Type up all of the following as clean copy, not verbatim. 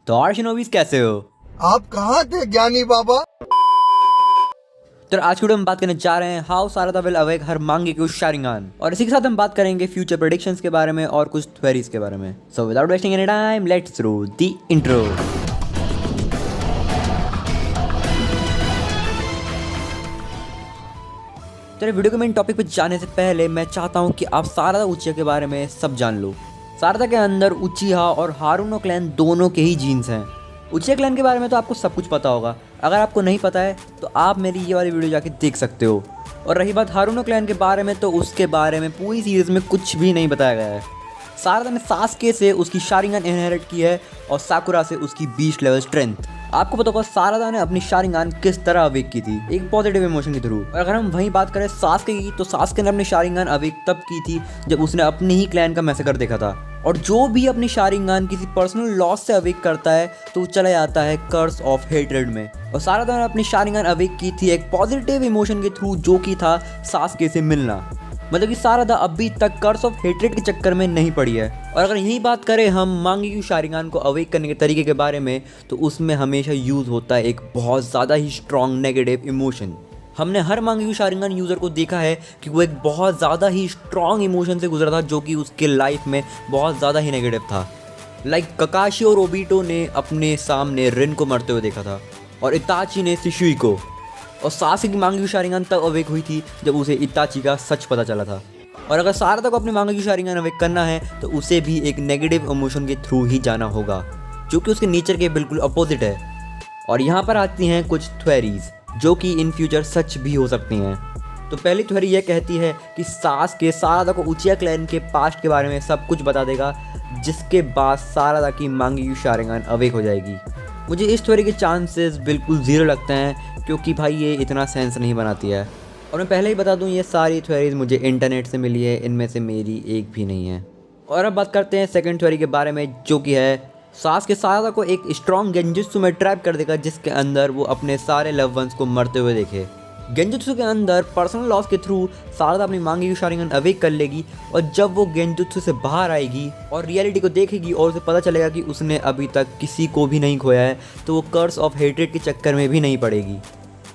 तो और शिनोबीस कैसे हो? आप कहाँ थे ज्ञानी बाबा? तो आज की वीडियो में बात करने जा रहे हैं how Sarada will awake her Mangekyo Sharingan, और इसी के साथ हम बात करेंगे फ्यूचर प्रेडिक्शंस के बारे में और कुछ थ्योरीज के बारे में। So without wasting any time let's through the intro. चलिए वीडियो के मेन टॉपिक पे जाने से पहले मैं चाहता हूँ कि आप सारदा उचिया के बारे में सब जान लो। सारदा के अंदर उचिहा और हारुनो क्लैन दोनों के ही जीन्स हैं। उचिहा क्लैन के बारे में तो आपको सब कुछ पता होगा, अगर आपको नहीं पता है तो आप मेरी ये वाली वीडियो जाके देख सकते हो। और रही बात हारुनो क्लैन के बारे में, तो उसके बारे में पूरी सीरीज में कुछ भी नहीं बताया गया है। सारदा ने सास्के से उसकी शारिंगान इनहेरिट की है और साकुरा से उसकी 20 लेवल स्ट्रेंथ। आपको पता होगा सारदा ने अपनी शारिंगान किस तरह अवेक की थी, एक पॉजिटिव इमोशन के थ्रू। और अगर हम वहीं बात करें सास्के की, तो सास्के ने अपनी शारिंगान अवेक तब की थी जब उसने अपने ही क्लैन का मैसेकर देखा था। और जो भी अपनी शारिंगान किसी पर्सनल लॉस से अवेक करता है तो वो चला जाता है कर्स ऑफ हेट्रेड में। और सारदा ने अपनी शारिंगान अवेक की थी एक पॉजिटिव इमोशन के थ्रू, जो कि था सास्के से मिलना। मतलब कि सारदा अभी तक कर्स ऑफ हेट्रेड के चक्कर में नहीं पड़ी है। और अगर यही बात करें हम मांगेक्यू शारिंगान को अवेक करने के तरीके के बारे में, तो उसमें हमेशा यूज़ होता है एक बहुत ज़्यादा ही स्ट्रॉन्ग नेगेटिव इमोशन। हमने हर मांगेक्यू शारिंगान यूज़र को देखा है कि वो एक बहुत ज़्यादा ही स्ट्रॉन्ग इमोशन से गुजरा था, जो कि उसके लाइफ में बहुत ज़्यादा ही नेगेटिव था। लाइक ककाशी और ओबिटो ने अपने सामने रिन को मरते हुए देखा था, और इताची ने शिशुई को। और सास्के की मांगेक्यू शारिंगान तब अवेक हुई थी जब उसे इताची का सच पता चला था। और अगर सारदा को अपनी मांगेक्यू शारिंगान अवेक करना है तो उसे भी एक नेगेटिव इमोशन के थ्रू ही जाना होगा, जो कि उसके नेचर के बिल्कुल अपोजिट है। और यहाँ पर आती हैं कुछ थ्योरीज जो कि इन फ्यूचर सच भी हो सकती हैं। तो पहली थ्योरी यह कहती है कि सास्के सारदा को उचिहा क्लैन के पास्ट के बारे में सब कुछ बता देगा, जिसके बाद सारदा की मांगेक्यू शारिंगान अवेक हो जाएगी। मुझे इस थ्योरी के चांसेस बिल्कुल ज़ीरो लगते हैं, क्योंकि भाई ये इतना सेंस नहीं बनाती है। और मैं पहले ही बता दूं, ये सारी थ्योरीज मुझे इंटरनेट से मिली है, इनमें से मेरी एक भी नहीं है। और अब बात करते हैं सेकंड थ्योरी के बारे में, जो कि है सास्के सारदा को एक स्ट्रॉन्ग गेंजुत्सु में ट्रैप कर देगा, जिसके अंदर वो अपने सारे लव वंस को मरते हुए देखे। गेंजुत्सु के अंदर पर्सनल लॉस के थ्रू सारदा अपनी मांगेक्यू शारिंगान अवेक कर लेगी, और जब वो गेंजुत्सु से बाहर आएगी और रियलिटी को देखेगी और उसे पता चलेगा कि उसने अभी तक किसी को भी नहीं खोया है, तो वो कर्स ऑफ हेट्रेड के चक्कर में भी नहीं पड़ेगी।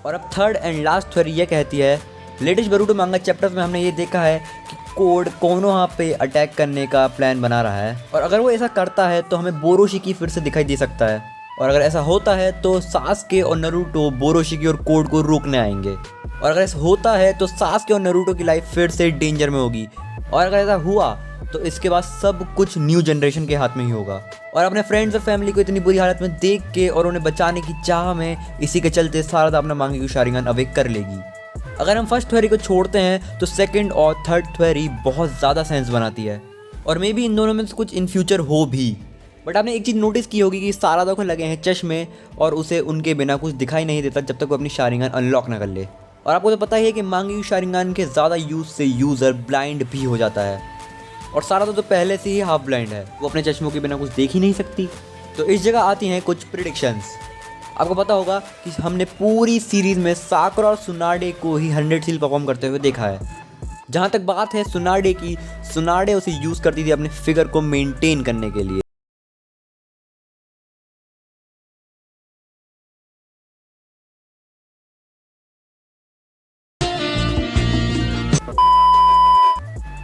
और अब थर्ड एंड लास्ट थ्योरी ये कहती है, लेटेस्ट बोरुटो मांगा चैप्टर्स में हमने ये देखा है कि कोड कोनोहा पे अटैक करने का प्लान बना रहा है, और अगर वो ऐसा करता है तो हमें बोरोशिकी फिर से दिखाई दे सकता है। और अगर ऐसा होता है तो सास्के और नारुतो बोरोशिकी और कोड को रोकने आएंगे। और अगर ऐसा होता है तो सास्के और नारुतो की लाइफ फिर से डेंजर में होगी। और अगर ऐसा हुआ तो इसके बाद सब कुछ न्यू जनरेशन के हाथ में ही होगा। और अपने फ्रेंड्स और फैमिली को इतनी बुरी हालत में देख के और उन्हें बचाने की चाह में, इसी के चलते सारदा अपना मांगेक्यू शारिंगान अवेक कर लेगी। अगर हम फर्स्ट थ्योरी को छोड़ते हैं तो सेकंड और थर्ड थ्योरी बहुत ज़्यादा सेंस बनाती है, और मे बी इन दोनों में से कुछ इन फ्यूचर हो भी। बट आपने एक चीज़ नोटिस की होगी कि सारदा को लगे हैं चश्मे, और उसे उनके बिना कुछ दिखाई नहीं देता जब तक वो अपनी शारिंगान अनलॉक ना कर ले। और आपको तो पता ही है कि मांगेक्यू शारिंगान के ज़्यादा यूज़ से यूज़र ब्लाइंड भी हो जाता है, और सारदा तो पहले से ही हाफ ब्लाइंड है, वो अपने चश्मों के बिना कुछ देख ही नहीं सकती। तो इस जगह आती हैं कुछ प्रिडिक्शंस। आपको पता होगा कि हमने पूरी सीरीज़ में साकुरा और सुनाडे को ही 100 सील परफॉर्म करते हुए देखा है। जहाँ तक बात है सुनाडे की, सुनाडे उसे यूज़ करती थी अपने फिगर को मेंटेन करने के लिए।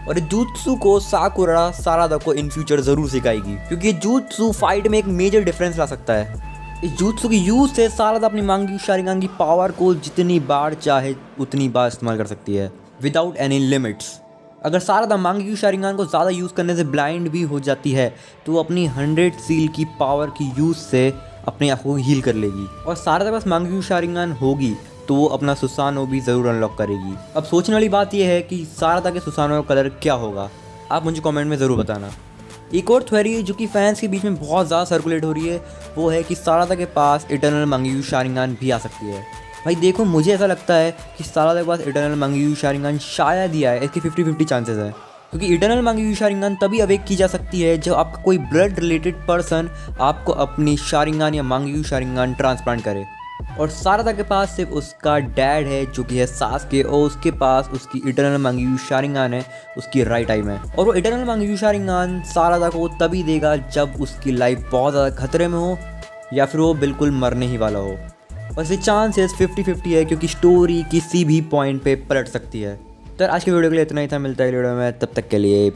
और jutsu को साकुरा सारदा को इन फ्यूचर ज़रूर सिखाएगी, क्योंकि jutsu फाइट में एक मेजर डिफरेंस ला सकता है। इस jutsu की यूज़ से सारदा अपनी मांगेक्यू शारिंगान की पावर को जितनी बार चाहे उतनी बार इस्तेमाल कर सकती है, विदाउट एनी लिमिट्स। अगर सारदा मांगेक्यू शारिंगान को ज़्यादा यूज़ करने से ब्लाइंड भी हो जाती है, तो वो अपनी 100 सील की पावर की यूज़ से अपने आप को हील कर लेगी। और सारदा पास मांगेक्यू शारिंगान होगी तो वो अपना सुसानो भी ज़रूर अनलॉक करेगी। अब सोचने वाली बात यह है कि सारदा के सुसानो का कलर क्या होगा, आप मुझे कमेंट में ज़रूर बताना। एक और थ्योरी जो कि फैंस के बीच में बहुत ज़्यादा सर्कुलेट हो रही है, वो है कि सारदा के पास इटर्नल मांगेक्यू शारिंगान भी आ सकती है। भाई देखो, मुझे ऐसा लगता है कि सारदा के पास इटर्नल मांगेक्यू शारिंगान शायद ही आए, इसकी 50-50 चांसेस है। क्योंकि इटर्नल मांगेक्यू शारिंगान तभी अवेक की जा सकती है जब आपका कोई ब्लड रिलेटेड पर्सन आपको अपनी शारिंगान या मांगेक्यू शारिंगान ट्रांसप्लांट करे। और सारदा के पास सिर्फ उसका डैड है जो कि है सास्के, और उसके पास उसकी इटर्नल मांगेक्यू शारिंगान है, उसकी राइट आई में। और वो इटर्नल मांगेक्यू शारिंगान सारदा को तभी देगा जब उसकी लाइफ बहुत ज़्यादा खतरे में हो, या फिर वो बिल्कुल मरने ही वाला हो। बस ये चांसेस 50-50 है, क्योंकि स्टोरी किसी भी पॉइंट पे पलट सकती है। तो आज की वीडियो के लिए इतना ही था, मिलता है वीडियो में, तब तक के लिए